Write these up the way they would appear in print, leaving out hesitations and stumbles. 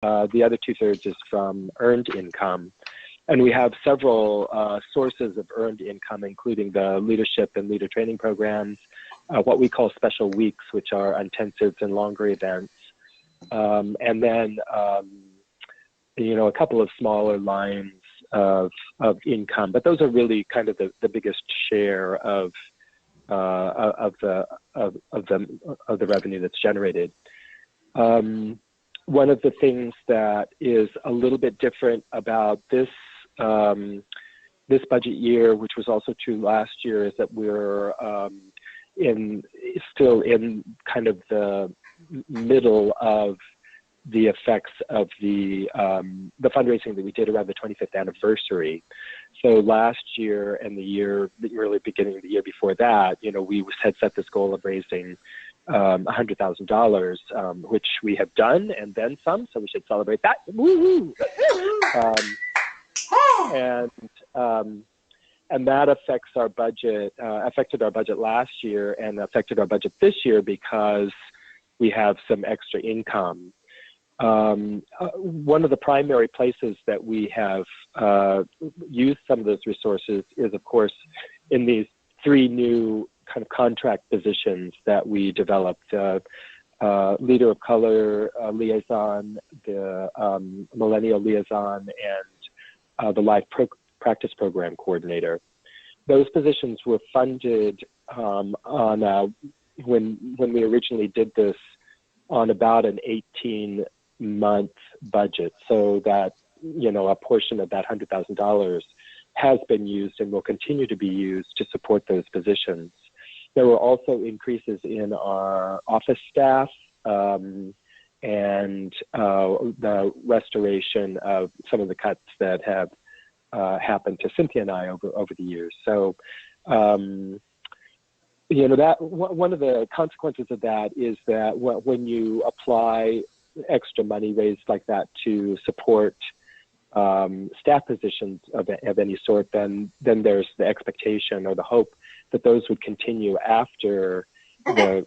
The other 2/3 is from earned income. And we have several sources of earned income, including the leadership and leader training programs, what we call special weeks, which are intensives and longer events. And then, a couple of smaller lines of income, but those are really kind of the biggest share of the revenue that's generated. One of the things that is a little bit different about this budget year, which was also true last year, is that we're still in kind of the middle of the effects of the fundraising that we did around the 25th anniversary. So last year and the early beginning of the year before that, we had set this goal of raising $100,000, which we have done and then some. So we should celebrate that. Woo-hoo! And that affects our budget, affected our budget last year and affected our budget this year because we have some extra income. One of the primary places that we have used some of those resources is, of course, in these 3 new kind of contract positions that we developed: Leader of Color Liaison, the Millennial Liaison, and the Life Practice Program Coordinator. Those positions were funded when we originally did this on about an 18-month budget, so that a portion of that $100,000 has been used and will continue to be used to support those positions. There were also increases in our office staff and the restoration of some of the cuts that have happened to Cynthia and I over the years. So, that one of the consequences of that is that when you apply extra money raised like that to support staff positions of any sort, then there's the expectation or the hope that those would continue after the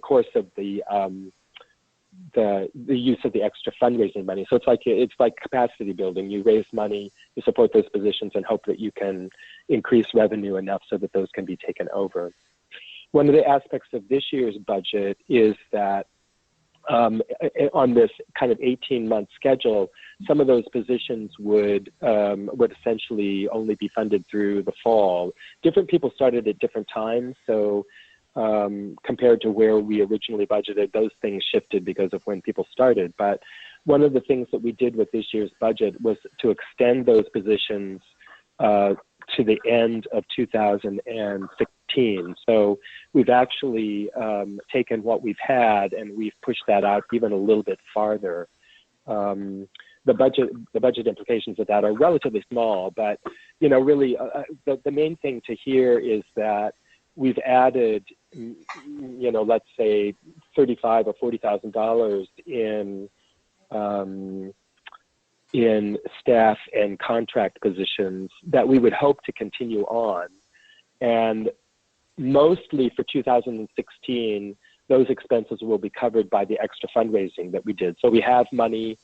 course of the use of the extra fundraising money. So it's like capacity building. You raise money, you support those positions, and hope that you can increase revenue enough so that those can be taken over. One of the aspects of this year's budget is that on this kind of 18-month schedule, some of those positions would essentially only be funded through the fall. Different people started at different times, so compared to where we originally budgeted, those things shifted because of when people started. But one of the things that we did with this year's budget was to extend those positions to the end of 2016. So we've actually taken what we've had and we've pushed that out even a little bit farther. The budget implications of that are relatively small, but really the main thing to hear is that we've added, let's say $35,000 or $40,000 in staff and contract positions that we would hope to continue on. And mostly for 2016, those expenses will be covered by the extra fundraising that we did. So we have money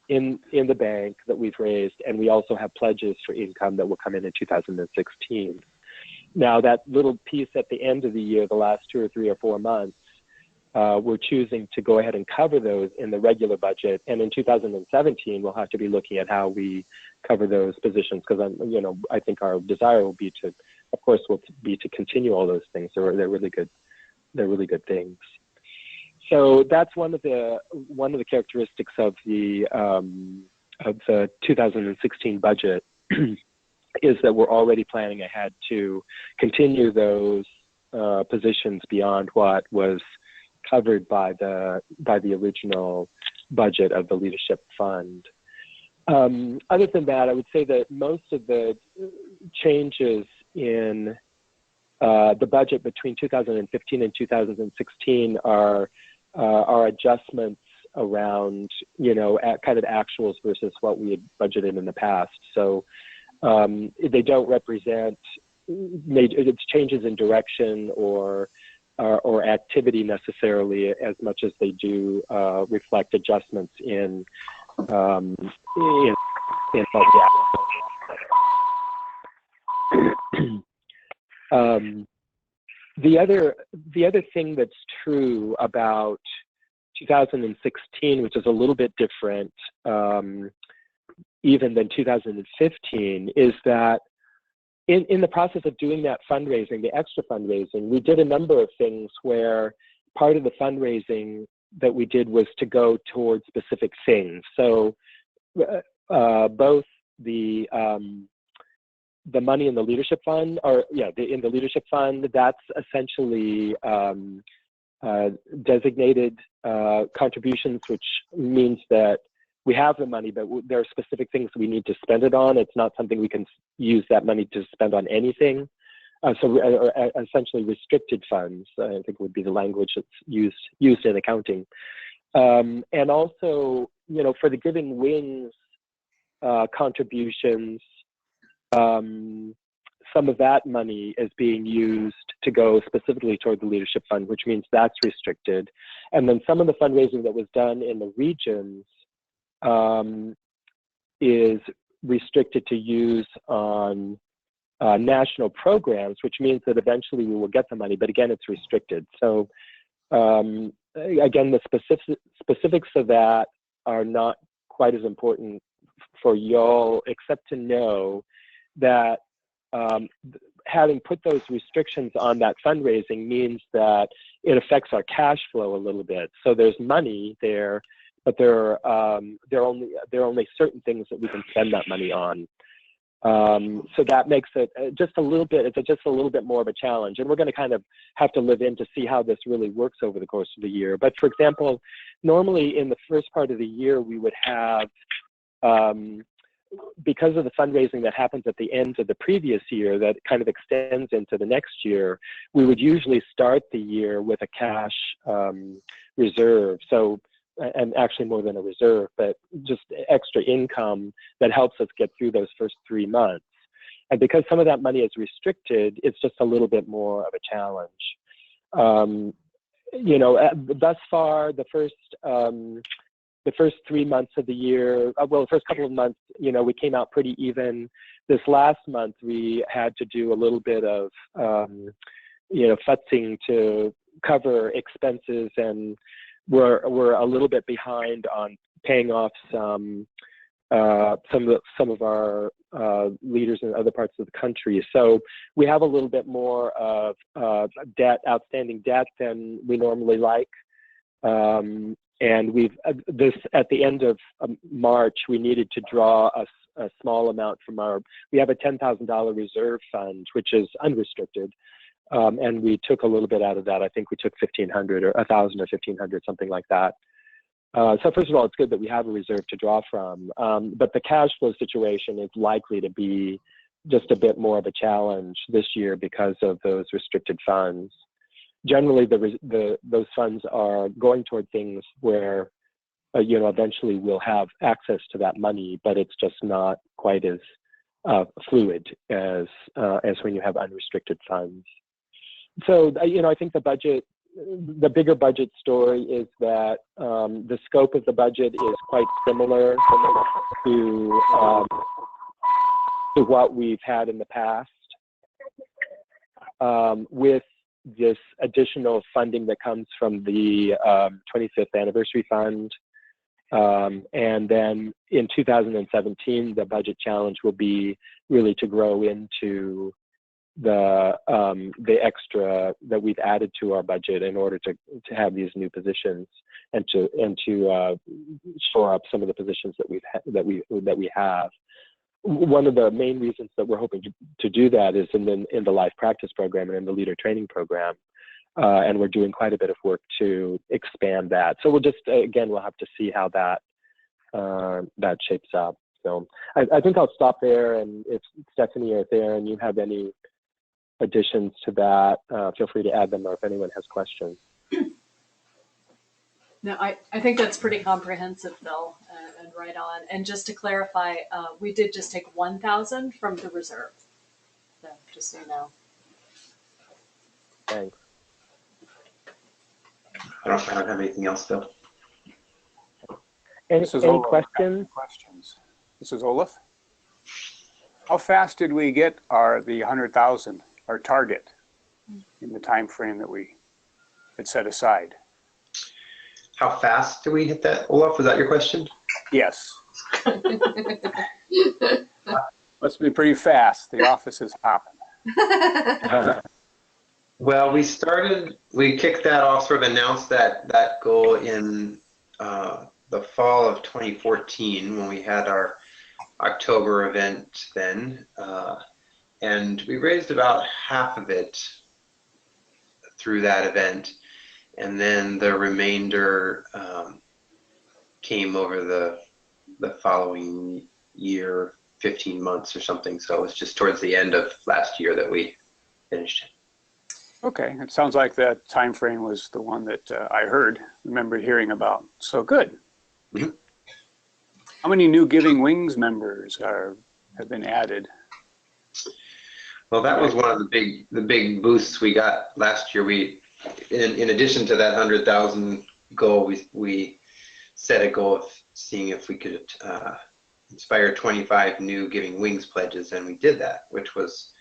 in the bank that we've raised, and we also have pledges for income that will come in 2016. Now, that little piece at the end of the year, the last 2 or 3 or 4 months, we're choosing to go ahead and cover those in the regular budget. And in 2017, we'll have to be looking at how we cover those positions, because I think our desire will be to, of course, to continue all those things. They're really good. They're really good things. So that's one of the characteristics of the 2016 budget. Is that we're already planning ahead to continue those positions beyond what was covered by the original budget of the Leadership Fund. Other than that, I would say that most of the changes in the budget between 2015 and 2016 are adjustments around, kind of actuals versus what we had budgeted in the past. So they don't represent major changes in direction or or activity necessarily as much as they do reflect adjustments in what the other thing that's true about 2016, which is a little bit different even than 2015, is that in the process of doing that fundraising, the extra fundraising, we did a number of things where part of the fundraising that we did was to go towards specific things. So both the money in the leadership fund, in the leadership fund, that's essentially designated contributions, which means that we have the money, but there are specific things we need to spend it on. It's not something we can use that money to spend on anything. So essentially restricted funds, I think would be the language that's used in accounting. And also, for the Giving Wings contributions, some of that money is being used to go specifically toward the leadership fund, which means that's restricted. And then some of the fundraising that was done in the regions is restricted to use on national programs, which means that eventually we will get the money, but again, it's restricted. So again, the specifics of that are not quite as important for y'all, except to know that having put those restrictions on that fundraising means that it affects our cash flow a little bit. So there's money there, but there are only certain things that we can spend that money on. So that makes it just a little bit more of a challenge, and we're going to kind of have to live in to see how this really works over the course of the year. But for example, normally in the first part of the year, we would have, because of the fundraising that happens at the end of the previous year that kind of extends into the next year, we would usually start the year with a cash reserve. So, and actually more than a reserve, but just extra income that helps us get through those first 3 months. And because some of that money is restricted, it's just a little bit more of a challenge. Thus far, the first 3 months of the year, the first couple of months, we came out pretty even. This last month, we had to do a little bit of, futzing to cover expenses, and we're a little bit behind on paying off some of our leaders in other parts of the country. So we have a little bit more of outstanding debt than we normally like. And we've at the end of March, we needed to draw a small amount from we have a $10,000 reserve fund, which is unrestricted. And we took a little bit out of that. I think we took $1,500 or $1,000 or $1,500, something like that. So first of all, it's good that we have a reserve to draw from. But the cash flow situation is likely to be just a bit more of a challenge this year because of those restricted funds. Generally, those funds are going toward things where, eventually we'll have access to that money, but it's just not quite as fluid as when you have unrestricted funds. So, I think the bigger budget story is that the scope of the budget is quite similar to what we've had in the past, with this additional funding that comes from the 25th Anniversary Fund. And then in 2017, the budget challenge will be really to grow into the extra that we've added to our budget in order to have these new positions and to shore up some of the positions that we have. One of the main reasons that we're hoping to do that is in the live practice program and in the leader training program, and we're doing quite a bit of work to expand that. So we'll have to see how that shapes up. So I think I'll stop there, and if Stephanie or Theron, you have any additions to that, feel free to add them, or if anyone has questions. No, I think that's pretty comprehensive, Phil, and right on. And just to clarify, we did just take 1,000 from the reserve. So just so you know. Thanks. I don't have anything else, Phil. Any This is Olaf. questions? This is Olaf. How fast did we get the 100,000, our target, in the time frame that we had set aside? How fast do we hit that? Olaf, was that your question? Yes. Must be pretty fast. The office is hopping. Well, we kicked that off, sort of announced that goal in the fall of 2014 when we had our October event then. And we raised about half of it through that event. And then the remainder came over the following year, 15 months or something. So it was just towards the end of last year that we finished it. Okay, it sounds like that time frame was the one that I remembered hearing about. So good. Mm-hmm. How many new Giving Wings members have been added? Well, that was one of the big boosts we got last year. We, in addition to that 100,000 goal, we set a goal of seeing if we could inspire 25 new Giving Wings pledges, and we did that, which was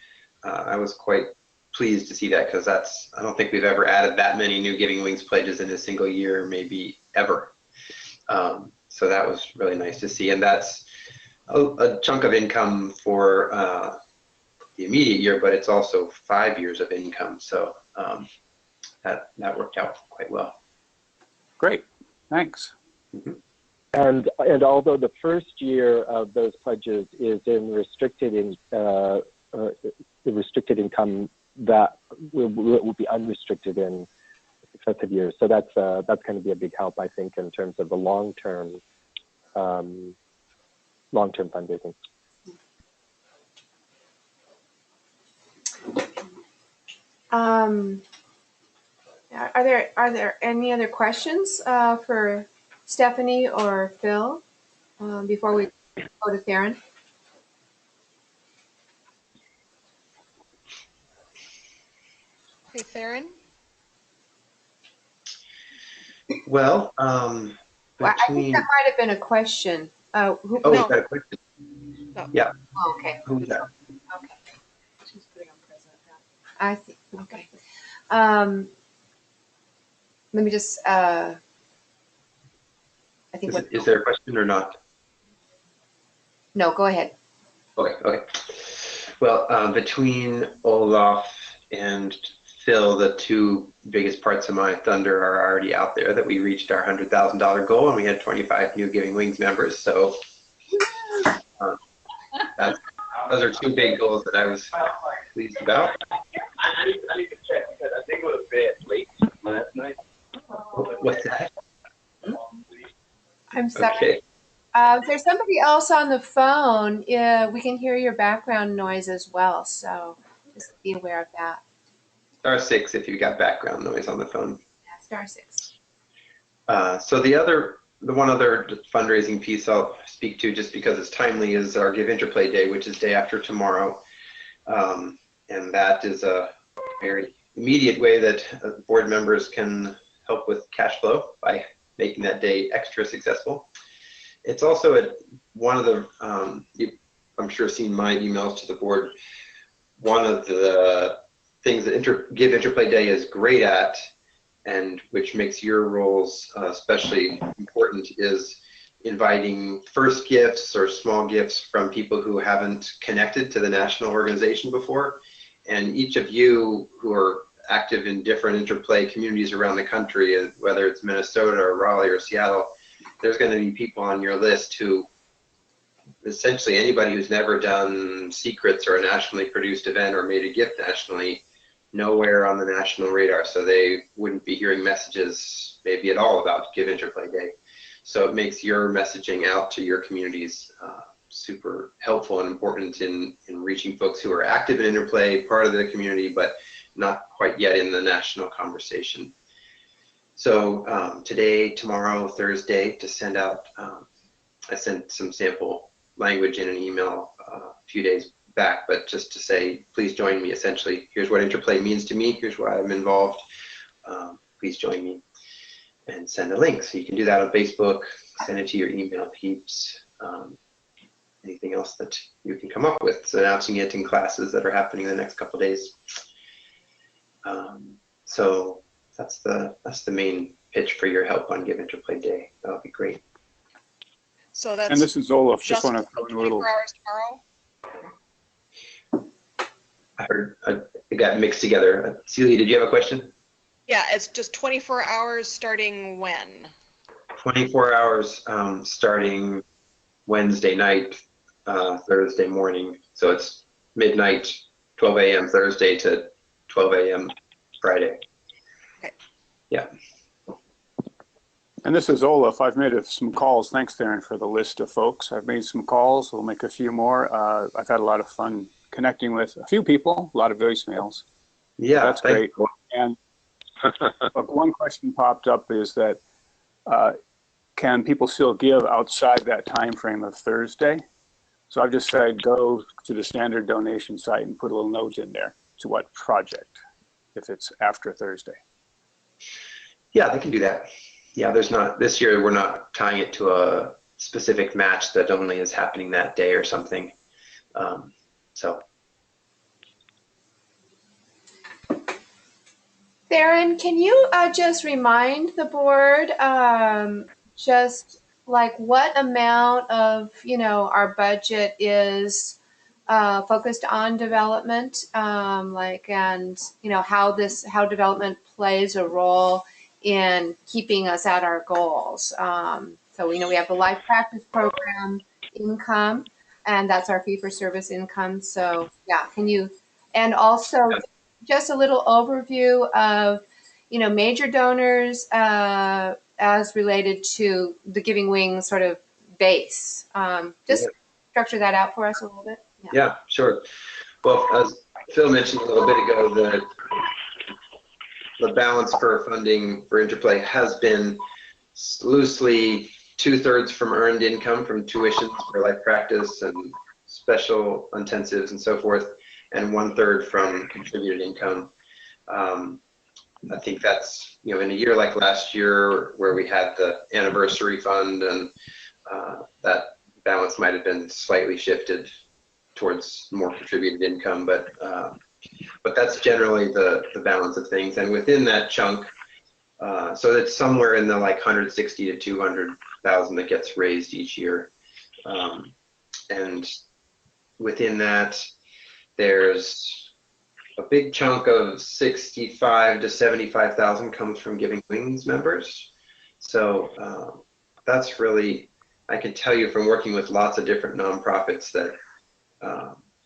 I was quite pleased to see that, because I don't think we've ever added that many new Giving Wings pledges in a single year, maybe ever. So that was really nice to see, and that's a chunk of income for the immediate year, but it's also 5 years of income. So that worked out quite well. Great, thanks. Mm-hmm. And although the first year of those pledges is in restricted income, that will be unrestricted in successive years. So that's going to be a big help, I think, in terms of the long-term fundraising. Are there any other questions for Stephanie or Phil before we go to Theron? Okay, Theron? Well, I think that might have been a question. Oh, No. is that a question? No. Yeah. Oh, okay. Who's that? Okay. She's putting on present. Yeah. I see. Okay. Let me just. I think. Is there a question or not? No, go ahead. Okay. Well, between Olaf and Phil, the two biggest parts of my thunder are already out there, that we reached our $100,000 goal and we had 25 new Giving Wings members. So those are two big goals that I was pleased about. I need to check because I think it was a bit late last night. What's that? I'm sorry. Okay. If there's somebody else on the phone, we can hear your background noise as well. So just be aware of that. *6 if you got background noise on the phone. Yeah, *6. So the one other fundraising piece I'll speak to, just because it's timely, is our Give Interplay Day, which is day after tomorrow. And that is a very immediate way that board members can help with cash flow by making that day extra successful. It's also one of the, I'm sure seen my emails to the board, one of the things that Give Interplay Day is great at, and which makes your roles especially important, is inviting first gifts or small gifts from people who haven't connected to the national organization before. And each of you who are active in different interplay communities around the country, whether it's Minnesota or Raleigh or Seattle, there's going to be people on your list who, essentially anybody who's never done secrets or a nationally produced event or made a gift nationally, nowhere on the national radar, so they wouldn't be hearing messages maybe at all about Give Interplay Day. So it makes your messaging out to your communities super helpful and important in reaching folks who are active in interplay, part of the community, but not quite yet in the national conversation. So today, tomorrow, Thursday, to send out, I sent some sample language in an email a few days back, but just to say, please join me. Essentially, here's what interplay means to me. Here's why I'm involved. Please join me. and send a link. So you can do that on Facebook, send it to your email peeps, anything else that you can come up with. So announcing it in classes that are happening the next couple of days. So that's the main pitch for your help on Give Interplay Day. That'll be great. So that's And this is Olaf. Just want to like throw in a 24 little. hours tomorrow? I heard it got mixed together. Celia, did you have a question? Yeah, it's just 24 hours starting when? 24 hours starting Wednesday night, Thursday morning. So it's midnight, 12 a.m. Thursday to 12 a.m. Friday. Okay. Yeah. And this is Olaf. I've made some calls. Thanks, Darren, for the list of folks. I've made some calls. We'll make a few more. I've had a lot of fun connecting with a few people, a lot of voicemails. Yeah, That's great. And look, one question popped up is that can people still give outside that time frame of Thursday? So I've just said go to the standard donation site and put a little note in there to what project if it's after Thursday. Yeah, they can do that. Yeah, this year we're not tying it to a specific match that only is happening that day or something. So. Theron, can you just remind the board just like what amount of, our budget is focused on development, and how development plays a role in keeping us at our goals. So we know we have the life practice program income, and that's our fee for service income. So yeah, and also just a little overview of, major donors as related to the Giving Wings sort of base. Just structure that out for us a little bit. Yeah, sure. Well, as Phil mentioned a little bit ago, the balance for funding for Interplay has been loosely 2/3 from earned income from tuitions for life practice and special intensives and so forth, and 1/3 from contributed income. I think that's, in a year like last year where we had the anniversary fund, and that balance might have been slightly shifted towards more contributed income, but that's generally the balance of things. And within that chunk, so it's somewhere in the 160 to 200,000 that gets raised each year, and within that, there's a big chunk of 65 to 75,000 comes from Giving Wings members. So that's really, I can tell you from working with lots of different nonprofits that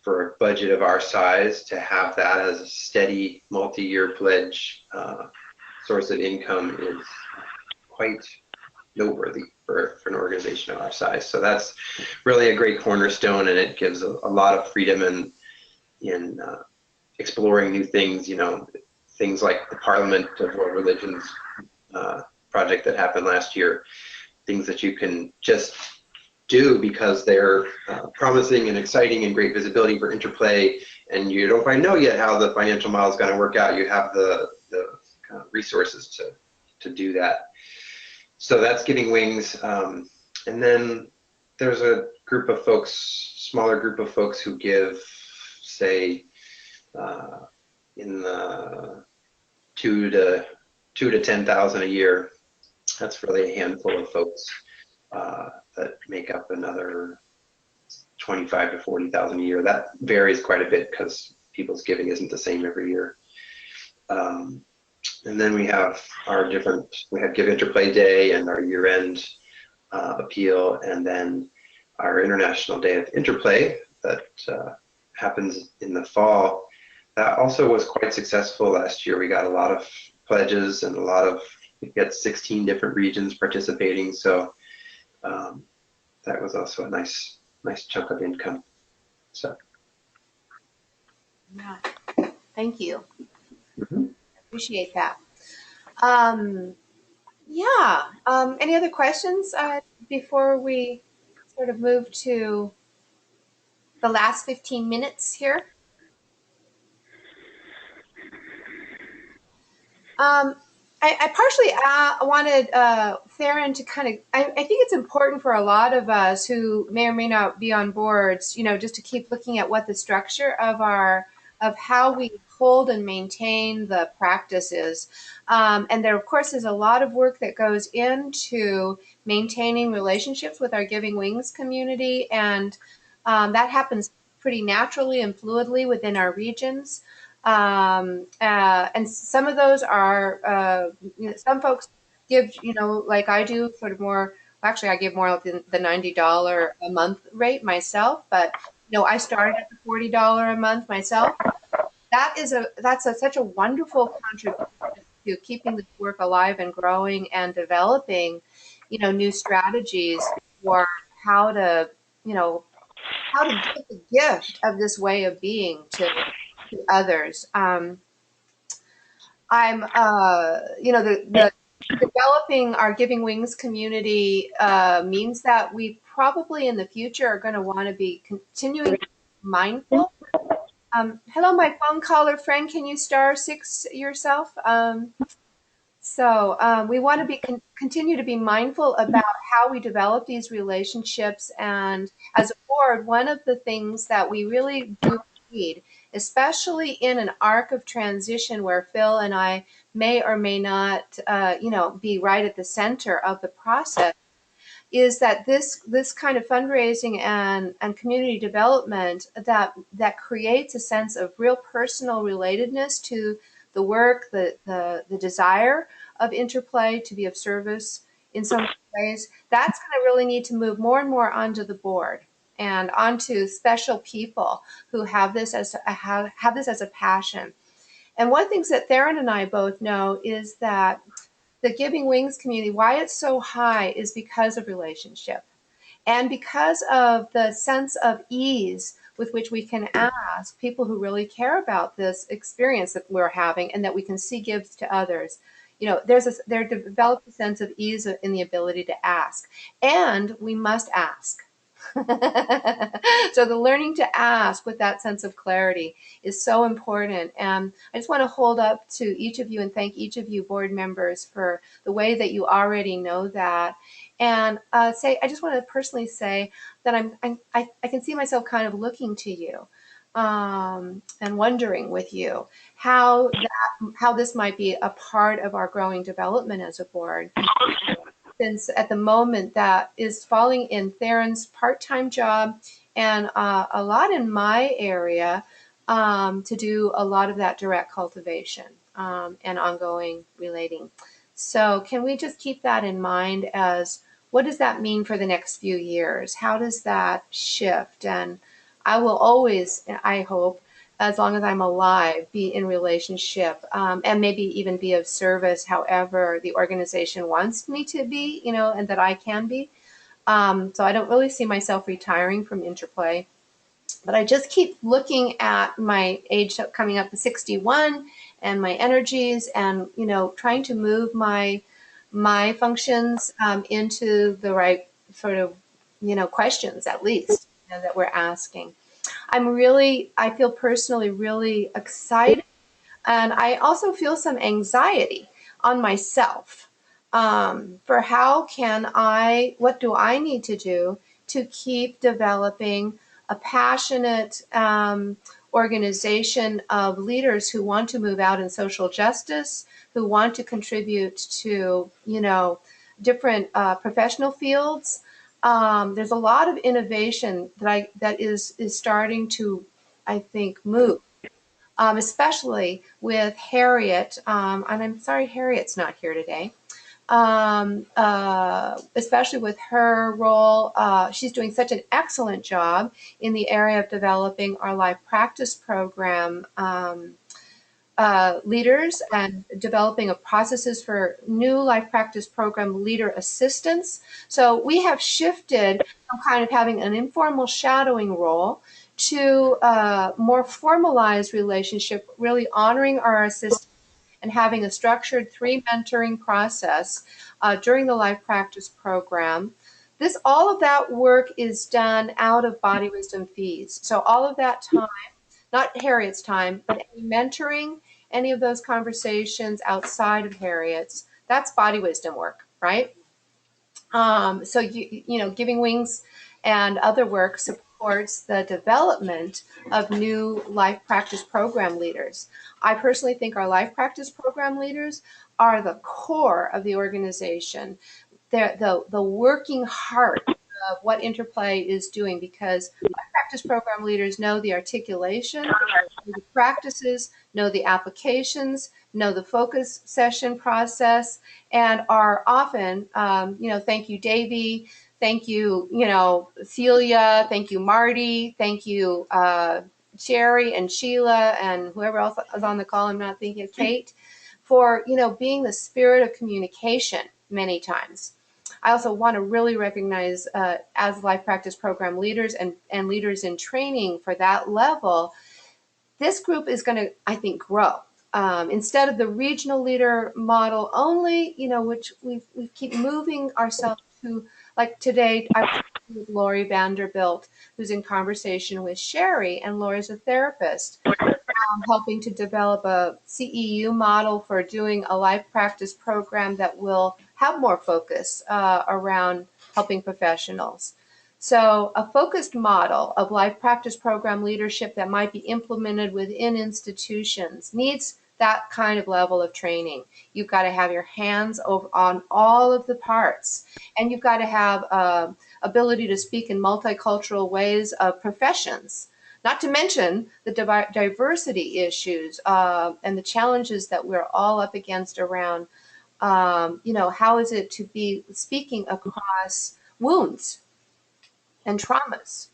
for a budget of our size, to have that as a steady multi-year pledge source of income is quite noteworthy for an organization of our size. So that's really a great cornerstone, and it gives a lot of freedom in exploring new things, things like the Parliament of World Religions project that happened last year, things that you can just do because they're promising and exciting and great visibility for Interplay, and you don't quite know yet how the financial model is going to work out. You have the kind of resources to do that. So that's Giving Wings. And then there's a group of folks, smaller group of folks who give, say, in the 2 to 10,000 a year. That's really a handful of folks that make up another 25 to 40,000 a year. That varies quite a bit because people's giving isn't the same every year. And then we have Give Interplay Day and our year-end appeal, and then our International Day of Interplay that happens in the fall. That also was quite successful last year. We got a lot of pledges and we got 16 different regions participating. So that was also a nice chunk of income. So. Yeah. Thank you. Mm-hmm. Appreciate that. Any other questions before we sort of move to the last 15 minutes here? I partially wanted Theron to kind of, I think it's important for a lot of us who may or may not be on boards, just to keep looking at what the structure of how we hold and maintain the practice is. And there, of course, is a lot of work that goes into maintaining relationships with our Giving Wings community. And that happens pretty naturally and fluidly within our regions. And some of those are, some folks give, like I do, sort of more. Actually, I give more than the $90 a month rate myself, but I started at the $40 a month myself. Such a wonderful contribution to keeping the work alive and growing and developing, new strategies for how to, how to give the gift of this way of being to others. I'm, the developing our Giving Wings community means that we probably in the future are going to want to be continuing to be mindful. Hello, my phone caller friend. Can you *6 yourself? We want to continue to be mindful about how we develop these relationships. And as a board, one of the things that we really do need, especially in an arc of transition where Phil and I may or may not, be right at the center of the process, is that this kind of fundraising and community development that creates a sense of real personal relatedness to the work, the desire of Interplay to be of service in some ways, that's going to really need to move more and more onto the board and onto special people who have this as a passion. And one of the things that Theron and I both know is that the Giving Wings community, why it's so high, is because of relationship and because of the sense of ease with which we can ask people who really care about this experience that we're having and that we can see gives to others. There developed a sense of ease in the ability to ask, and we must ask. So the learning to ask with that sense of clarity is so important. And I just want to hold up to each of you and thank each of you board members for the way that you already know that. And I just want to personally say that I can see myself kind of looking to you and wondering with you how this might be a part of our growing development as a board. Since at the moment that is falling in Theron's part-time job and a lot in my area to do a lot of that direct cultivation and ongoing relating. So can we just keep that in mind as what does that mean for the next few years? How does that shift? And I will always, I hope, as long as I'm alive, be in relationship and maybe even be of service however the organization wants me to be, and that I can be. So I don't really see myself retiring from Interplay. But I just keep looking at my age coming up to 61 and my energies and, trying to move my functions into the right sort of, questions at least that we're asking. I feel personally really excited, and I also feel some anxiety on myself for what do I need to do to keep developing a passionate organization of leaders who want to move out in social justice, who want to contribute to, different professional fields. There's a lot of innovation that is starting to, I think, move, especially with Harriet. And I'm sorry Harriet's not here today. Especially with her role, she's doing such an excellent job in the area of developing our life practice program leaders and developing processes for new life practice program leader assistance. So we have shifted from kind of having an informal shadowing role to a more formalized relationship, really honoring our assistants and having a structured 3 mentoring process during the life practice program. All of that work is done out of Body Wisdom fees. So all of that time, not Harriet's time, but any mentoring any of those conversations outside of Harriet's, that's body wisdom work, right? So Giving Wings and other work supports the development of new life practice program leaders. I personally think our life practice program leaders are the core of the organization. They're the working heart of what Interplay is doing, because life practice program leaders know the articulation, know the practices, know the applications, know the focus session process, and are often, thank you, Davey, thank you, Celia, thank you, Marty, thank you, Sherry and Sheila and whoever else is on the call, I'm not thinking of, Kate, for, being the spirit of communication many times. I also want to really recognize as life practice program leaders and leaders in training for that level, this group is going to, I think, grow. Instead of the regional leader model only, which we keep moving ourselves to, like today, I was with Lori Vanderbilt, who's in conversation with Sherry, and Lori's a therapist, helping to develop a CEU model for doing a life practice program that will have more focus around helping professionals. So a focused model of life practice program leadership that might be implemented within institutions needs that kind of level of training. You've got to have your hands over on all of the parts, and you've got to have ability to speak in multicultural ways of professions, not to mention the diversity issues and the challenges that we're all up against around, how is it to be speaking across wounds and traumas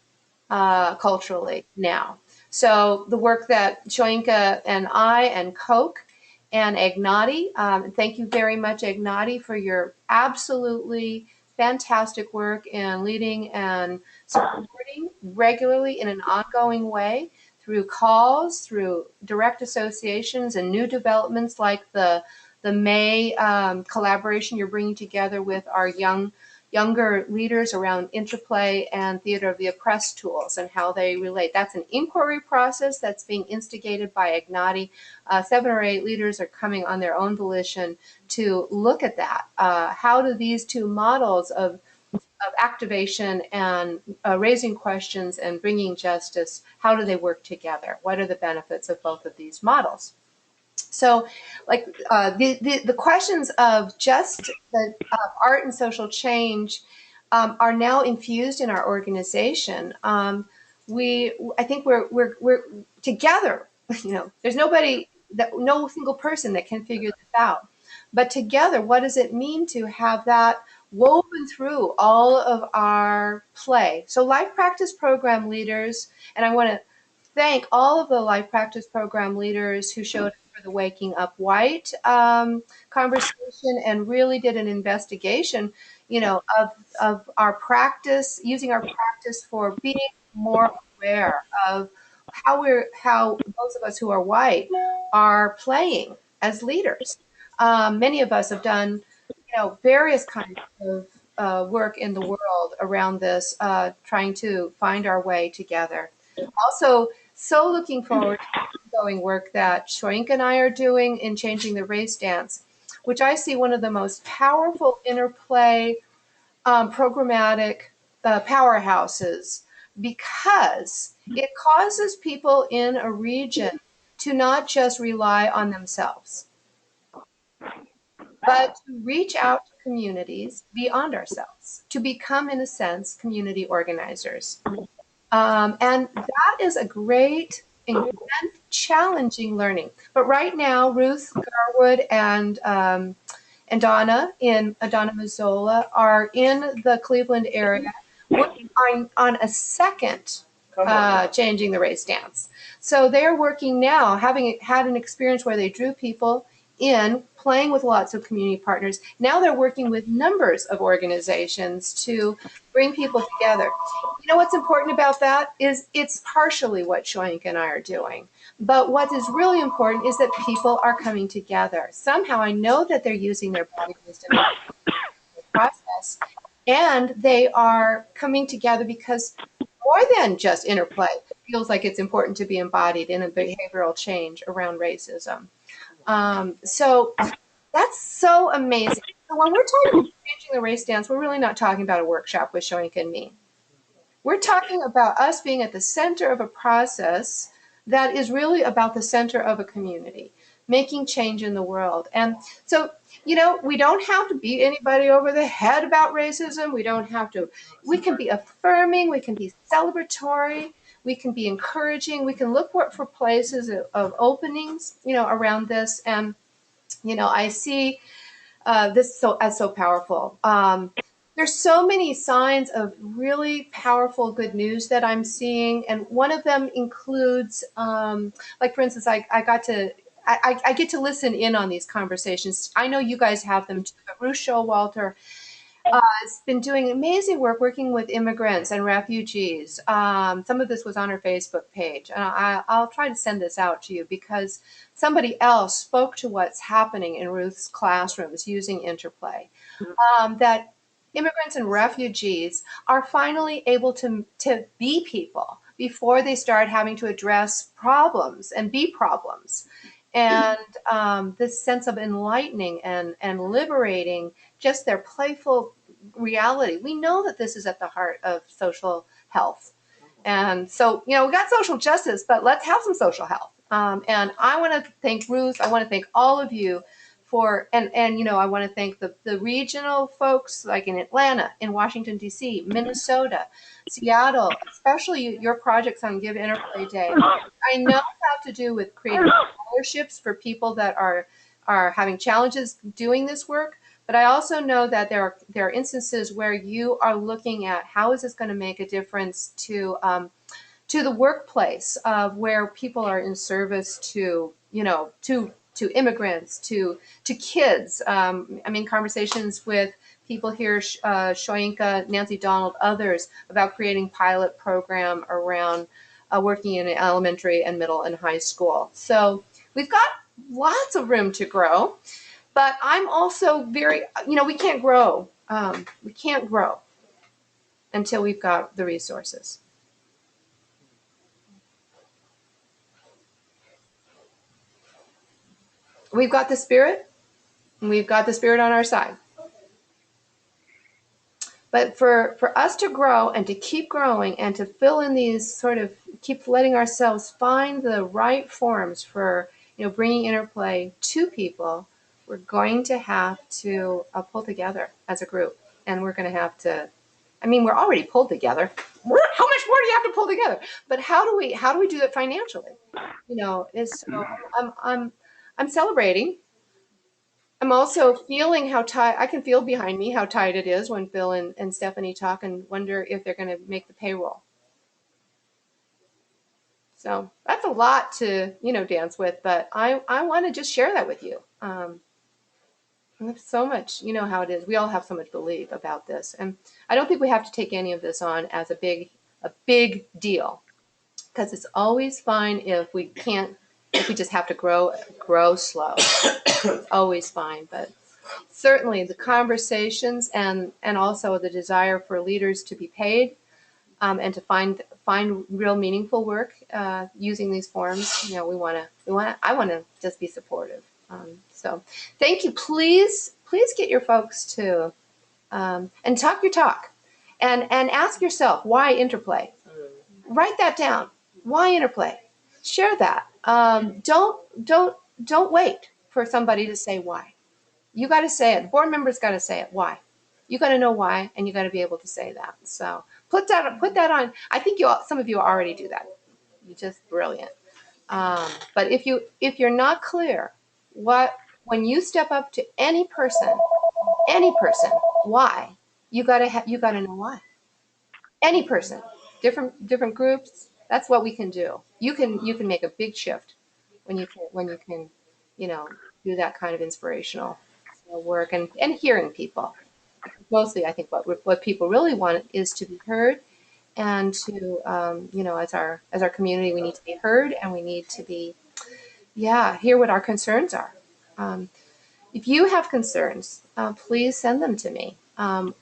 culturally now. So the work that Shoinka and I and Coke and Agnati, thank you very much, Agnati, for your absolutely fantastic work in leading and supporting regularly in an ongoing way through calls, through direct associations and new developments like the May collaboration you're bringing together with our younger leaders around interplay and theater of the oppressed tools and how they relate. That's an inquiry process that's being instigated by Agnati. 7 or 8 leaders are coming on their own volition to look at that. How do these two models of activation and raising questions and bringing justice, how do they work together? What are the benefits of both of these models? So, like the questions of just the art and social change are now infused in our organization. I think we're together. There's no single person that can figure this out. But together, what does it mean to have that woven through all of our play? So, life practice program leaders, and I want to thank all of the life practice program leaders who showed up for the Waking Up White conversation and really did an investigation, of our practice, using our practice for being more aware of how those of us who are white are playing as leaders. Many of us have done, various kinds of work in the world around this, trying to find our way together. Also, so looking forward to the ongoing work that Shoink and I are doing in changing the race dance, which I see one of the most powerful interplay programmatic powerhouses, because it causes people in a region to not just rely on themselves, but to reach out to communities beyond ourselves, to become, in a sense, community organizers. And that is a great and challenging learning. But right now, Ruth Garwood and Donna Mazzola are in the Cleveland area working on a second changing the race dance. So they're working now, having had an experience where they drew people in, playing with lots of community partners. Now they're working with numbers of organizations to bring people together. What's important about that is it's partially what Shoink and I are doing. But what is really important is that people are coming together. Somehow I know that they're using their body wisdom in the process, and they are coming together because more than just interplay, it feels like it's important to be embodied in a behavioral change around racism. So that's so amazing. So when we're talking about changing the race dance, we're really not talking about a workshop with Shoinka and me. We're talking about us being at the center of a process that is really about the center of a community, making change in the world. And so, we don't have to beat anybody over the head about racism. We don't have to, we can be affirming, we can be celebratory, we can be encouraging, we can look for places of openings, around this. And, I see this as so powerful. There's so many signs of really powerful good news that I'm seeing, and one of them includes, like for instance, I get to listen in on these conversations. I know you guys have them too. But Ruth Showalter has been doing amazing work working with immigrants and refugees. Some of this was on her Facebook page, and I'll try to send this out to you because somebody else spoke to what's happening in Ruth's classrooms using interplay. That immigrants and refugees are finally able to be people before they start having to address problems and be problems. And this sense of enlightening and liberating just their playful reality. We know that this is at the heart of social health. And so, we got social justice, but let's have some social health. And I want to thank Ruth. I want to thank all of you for, and I want to thank the regional folks like in Atlanta, in Washington, D.C., Minnesota, Seattle, especially your projects on Give Interplay Day. I know have to do with creating scholarships for people that are having challenges doing this work. But I also know that there are instances where you are looking at how is this going to make a difference to the workplace where people are in service to immigrants, to kids. Conversations with people here, Shoinka, Nancy Donald, others, about creating pilot program around working in elementary and middle and high school. So we've got lots of room to grow, but I'm also very, we can't grow. We can't grow until we've got the resources. We've got the spirit, and we've got the spirit on our side. But for us to grow and to keep growing and to fill in these sort of, keep letting ourselves find the right forms for, bringing interplay to people, we're going to have to pull together as a group. And we're going to have to, we're already pulled together. How much more do you have to pull together? But how do we do that financially? I'm celebrating. I'm also feeling how tight, I can feel behind me how tight it is when Bill and Stephanie talk and wonder if they're going to make the payroll. So that's a lot to, dance with, but I want to just share that with you. There's so much, how it is. We all have so much belief about this. And I don't think we have to take any of this on as a big deal, because it's always fine if we just have to grow slow. It's always fine, but certainly the conversations and also the desire for leaders to be paid and to find real meaningful work using these forms. I want to just be supportive. So thank you. Please get your folks to and talk your talk and ask yourself, why interplay? Write that down. Why interplay? Share that. Don't wait for somebody to say why. You got to say it. Board members got to say it. Why? You got to know why, and you got to be able to say that. So put that on. I think some of you already do that. You're just brilliant. But if you're not clear, when you step up to any person, why? You got to know why. Any person, different groups. That's what we can do. You can make a big shift when you can do that kind of inspirational work and hearing people. Mostly, I think what people really want is to be heard, and to as our community, we need to be heard, and we need to be hear what our concerns are. If you have concerns, please send them to me.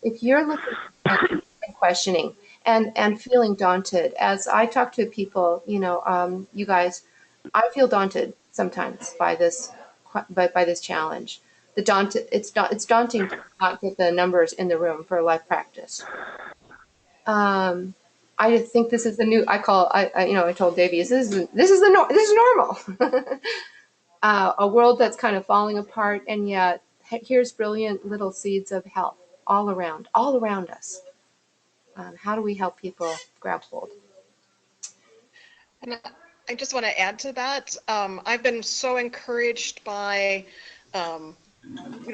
If you're looking at questioning and feeling daunted, as I talk to people, you guys, I feel daunted sometimes by this but by this challenge. It's daunting to not get the numbers in the room for live practice. I think this is the new. I told Davey, this is normal. A world that's kind of falling apart, and yet here's brilliant little seeds of health all around us. How do we help people grab hold? And I just want to add to that. I've been so encouraged by,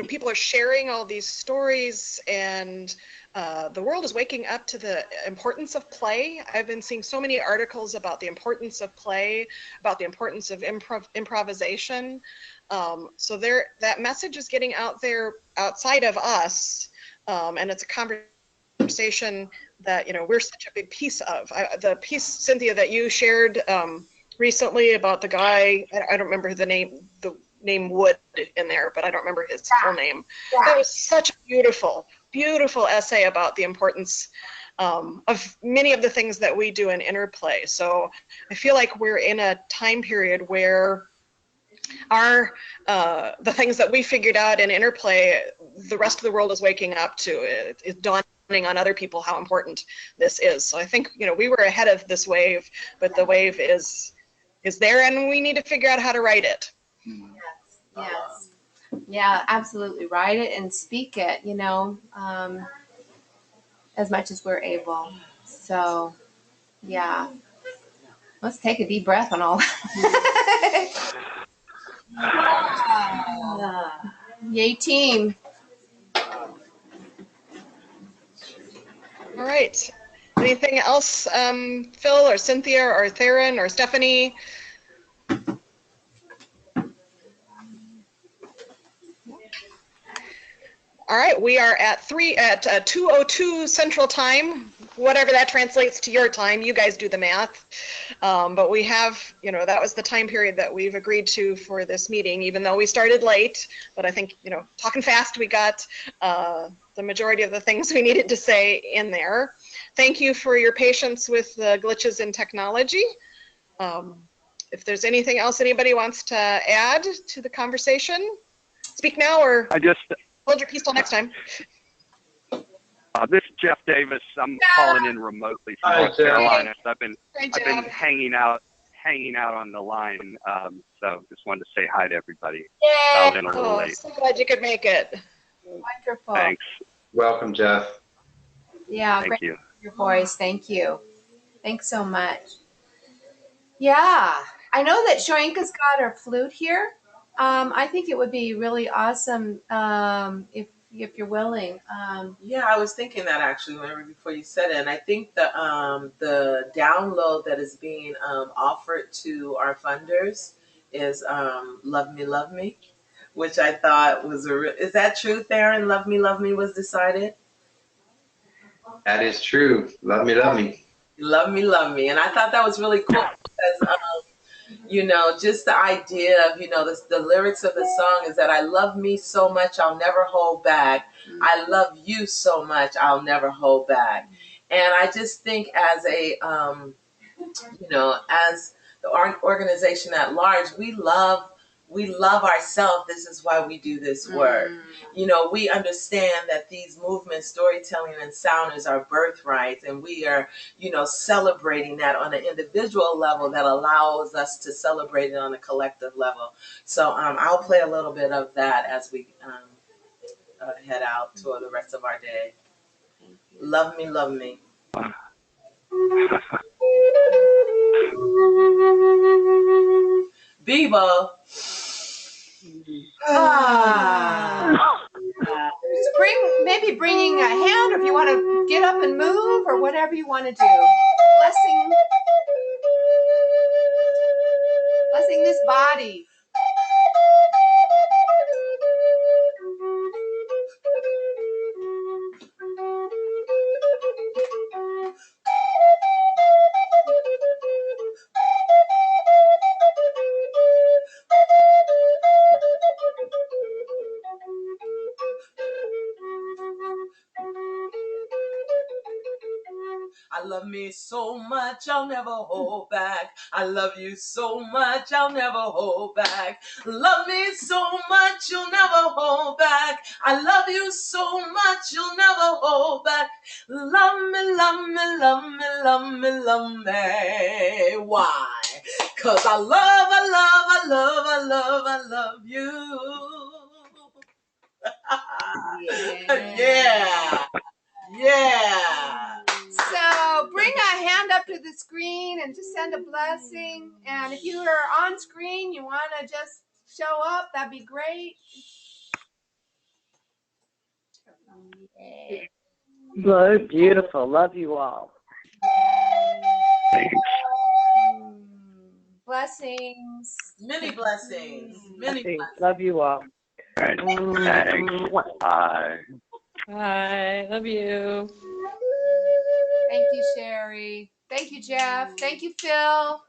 people are sharing all these stories, and the world is waking up to the importance of play. I've been seeing so many articles about the importance of play, about the importance of improvisation. So that message is getting out there outside of us, and it's a conversation that we're such a big piece of. The piece, Cynthia, that you shared recently about the guy, I don't remember the name Wood in there, but I don't remember his full name. Yeah. That was such a beautiful essay about the importance of many of the things that we do in interplay. So I feel like we're in a time period where the things that we figured out in interplay, the rest of the world is waking up to. It's dawning on other people how important this is. So I think we were ahead of this wave, but the wave is there, and we need to figure out how to ride it. Yes. Yeah, absolutely. Write it and speak it, as much as we're able. So, yeah. Let's take a deep breath on all that. Yay, team. All right. Anything else, Phil or Cynthia or Theron or Stephanie? All right, we are at 2:02 Central Time, whatever that translates to your time. You guys do the math. But we have, that was the time period that we've agreed to for this meeting, even though we started late. But I think, talking fast, we got the majority of the things we needed to say in there. Thank you for your patience with the glitches in technology. If there's anything else anybody wants to add to the conversation, speak now or hold your peace till next time. This is Jeff Davis. I'm calling in remotely from North Carolina. So I've been hanging out on the line. So just wanted to say hi to everybody. Yay! In a little late. So glad you could make it. Wonderful. Thanks. Welcome, Jeff. Yeah, thank you. Your voice. Thank you. Thanks so much. Yeah, I know that Shoinka's got her flute here. I think it would be really awesome if you're willing. Yeah, I was thinking that actually before you said it, and I think the download that is being offered to our funders is "Love Me, Love Me," which I thought was is that true, Theron? "Love Me" was decided. That is true. Love me, love me. Love me, and I thought that was really cool because just the idea of the lyrics of the song is that I love me so much I'll never hold back. I love you so much I'll never hold back. And I just think as a as the organization at large, we love ourselves. This is why we do this work. We understand that these movements, storytelling and sound, is our birthright, and we are, celebrating that on an individual level that allows us to celebrate it on a collective level. So I'll play a little bit of that as we head out to the rest of our day. Love me, love me. Bebo. Maybe bringing a hand, or if you want to get up and move, or whatever you want to do. Blessing this body. I love me so much, I'll never hold back. I love you so much, I'll never hold back. Love me so much, you'll never hold back. I love you so much, you'll never hold back. Love me, love me, love me, love me, love me. Why? 'Cause I love you. Yeah. Yeah. So bring a hand up to the screen and just send a blessing. And if you are on screen, you want to just show up, that'd be great. Yeah. Beautiful. Love you all. Thanks. Blessings. Many blessings. Many blessings. Love you all. All right. Thanks. Bye. Bye. Love you. Thank you, Sherry. Thank you, Jeff. Thank you, Phil.